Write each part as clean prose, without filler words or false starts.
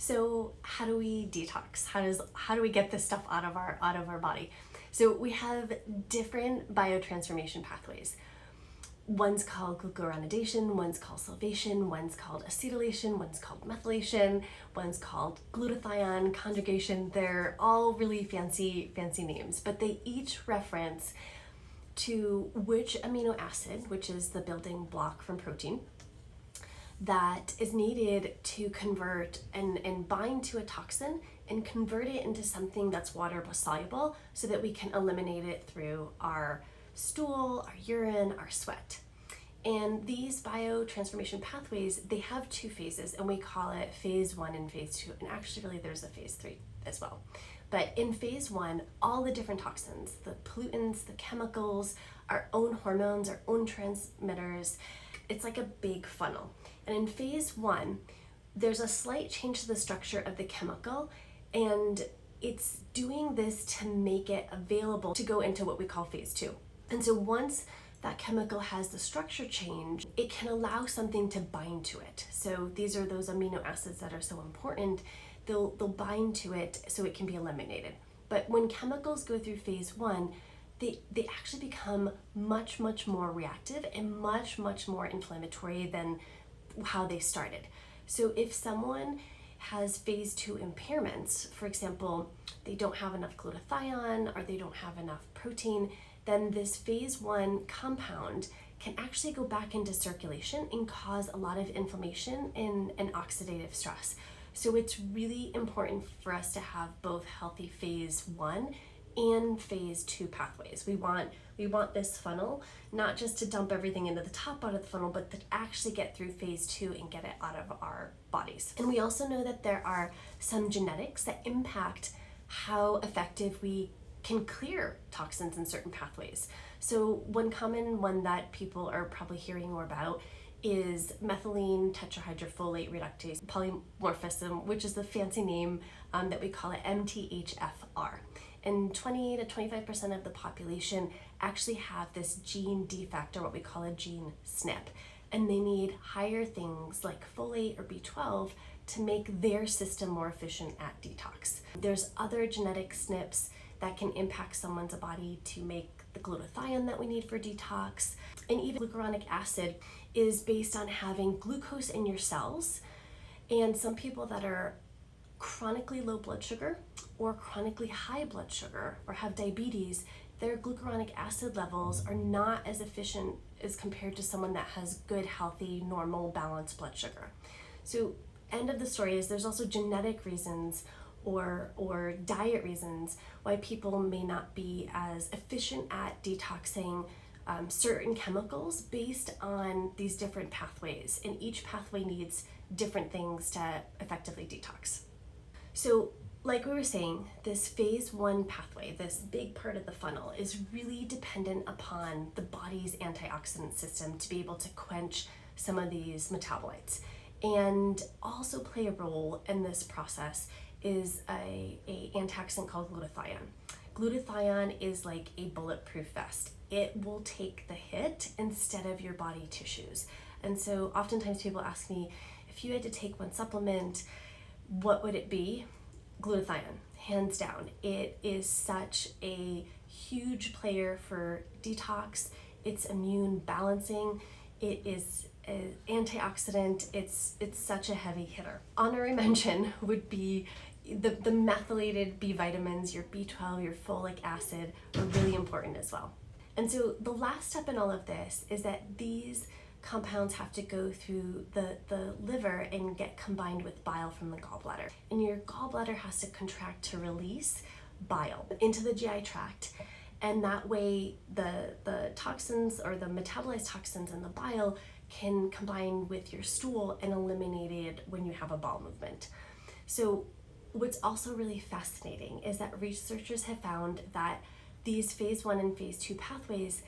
So how do we detox? How do we get this stuff out of our body? So we have different biotransformation pathways. One's called glucuronidation, one's called sulfation, one's called acetylation, one's called methylation, one's called glutathione, conjugation. They're all really fancy names, but they each reference to which amino acid, which is the building block from protein, that is needed to convert and bind to a toxin and convert it into something that's water soluble so that we can eliminate it through our stool, our urine, our sweat. And these biotransformation pathways, they have two phases, and we call it phase 1 and phase 2. And actually, really, there's a phase 3 as well. But in phase 1, all the different toxins, the pollutants, the chemicals, our own hormones, our own transmitters, it's like a big funnel. And in phase 1, there's a slight change to the structure of the chemical, and it's doing this to make it available to go into what we call phase 2. And so once that chemical has the structure change, it can allow something to bind to it. So these are those amino acids that are so important. They'll bind to it so it can be eliminated. But when chemicals go through phase 1, they actually become much more reactive and much more inflammatory than how they started. So if someone has phase 2 impairments, for example, they don't have enough glutathione or they don't have enough protein, then this phase 1 compound can actually go back into circulation and cause a lot of inflammation and oxidative stress. So it's really important for us to have both healthy phase 1 and phase 2 pathways. We want this funnel not just to dump everything into the top out of the funnel, but to actually get through phase 2 and get it out of our bodies. And we also know that there are some genetics that impact how effective we can clear toxins in certain pathways. So one common one that people are probably hearing more about is methylene tetrahydrofolate reductase polymorphism, which is the fancy name that we call it MTHFR. And 20 to 25% of the population actually have this gene defect, or what we call a gene SNP, and they need higher things like folate or B12 to make their system more efficient at detox. There's other genetic SNPs that can impact someone's body to make the glutathione that we need for detox. And even glucuronic acid is based on having glucose in your cells. And some people that are chronically low blood sugar or chronically high blood sugar or have diabetes, their glucuronic acid levels are not as efficient as compared to someone that has good, healthy, normal, balanced blood sugar. So end of the story is there's also genetic reasons or diet reasons why people may not be as efficient at detoxing certain chemicals based on these different pathways, and each pathway needs different things to effectively detox. So like we were saying, this phase 1 pathway, this big part of the funnel, is really dependent upon the body's antioxidant system to be able to quench some of these metabolites. And also play a role in this process is a antioxidant called glutathione. Glutathione is like a bulletproof vest. It will take the hit instead of your body tissues. And so oftentimes people ask me, if you had to take one supplement, what would it be? Glutathione, hands down. It is such a huge player for detox. It's immune balancing. It is an antioxidant. It's such a heavy hitter. Honorary mention would be the methylated B vitamins, your B12, your folic acid are really important as well. And so the last step in all of this is that these compounds have to go through the liver and get combined with bile from the gallbladder. And your gallbladder has to contract to release bile into the GI tract. And that way the toxins or the metabolized toxins in the bile can combine with your stool and eliminated when you have a bowel movement. So what's also really fascinating is that researchers have found that these phase 1 and phase 2 pathways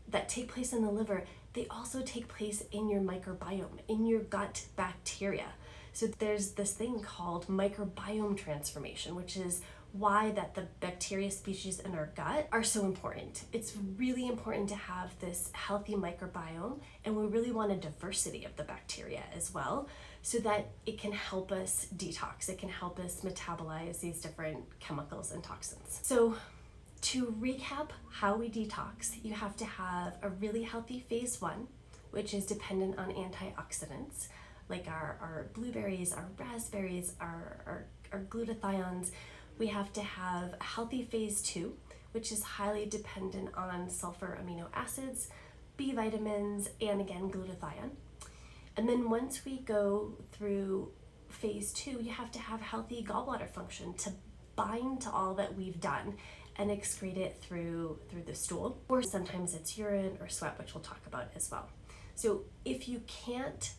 that take place in the liver, they also take place in your microbiome, in your gut bacteria. So there's this thing called microbiome transformation, which is why that the bacteria species in our gut are so important. It's really important to have this healthy microbiome, and we really want a diversity of the bacteria as well so that it can help us detox. It can help us metabolize these different chemicals and toxins. So to recap how we detox, you have to have a really healthy phase 1, which is dependent on antioxidants, like our blueberries, our raspberries, our glutathiones. We have to have a healthy phase 2, which is highly dependent on sulfur amino acids, B vitamins, and again, glutathione. And then once we go through phase 2, you have to have healthy gallbladder function to bind to all that we've done and excrete it through the stool, or sometimes it's urine or sweat, which we'll talk about as well. So if you can't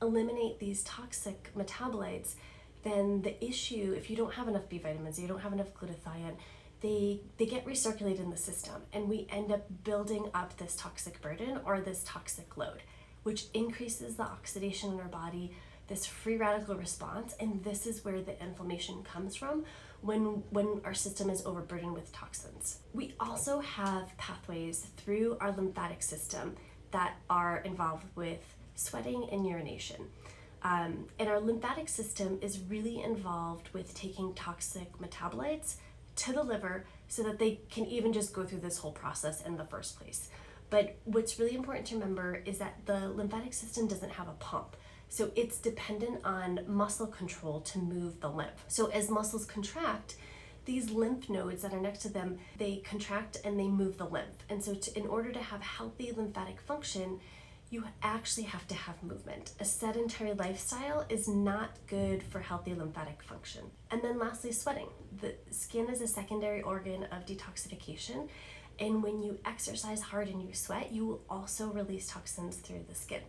eliminate these toxic metabolites, then the issue, if you don't have enough B vitamins, you don't have enough glutathione, they get recirculated in the system, and we end up building up this toxic burden or this toxic load, which increases the oxidation in our body, this free radical response, and this is where the inflammation comes from when our system is overburdened with toxins. We also have pathways through our lymphatic system that are involved with sweating and urination. And our lymphatic system is really involved with taking toxic metabolites to the liver so that they can even just go through this whole process in the first place. But what's really important to remember is that the lymphatic system doesn't have a pump. So it's dependent on muscle control to move the lymph. So as muscles contract, these lymph nodes that are next to them, they contract and they move the lymph. And so in order to have healthy lymphatic function, you actually have to have movement. A sedentary lifestyle is not good for healthy lymphatic function. And then lastly, sweating. The skin is a secondary organ of detoxification. And when you exercise hard and you sweat, you will also release toxins through the skin.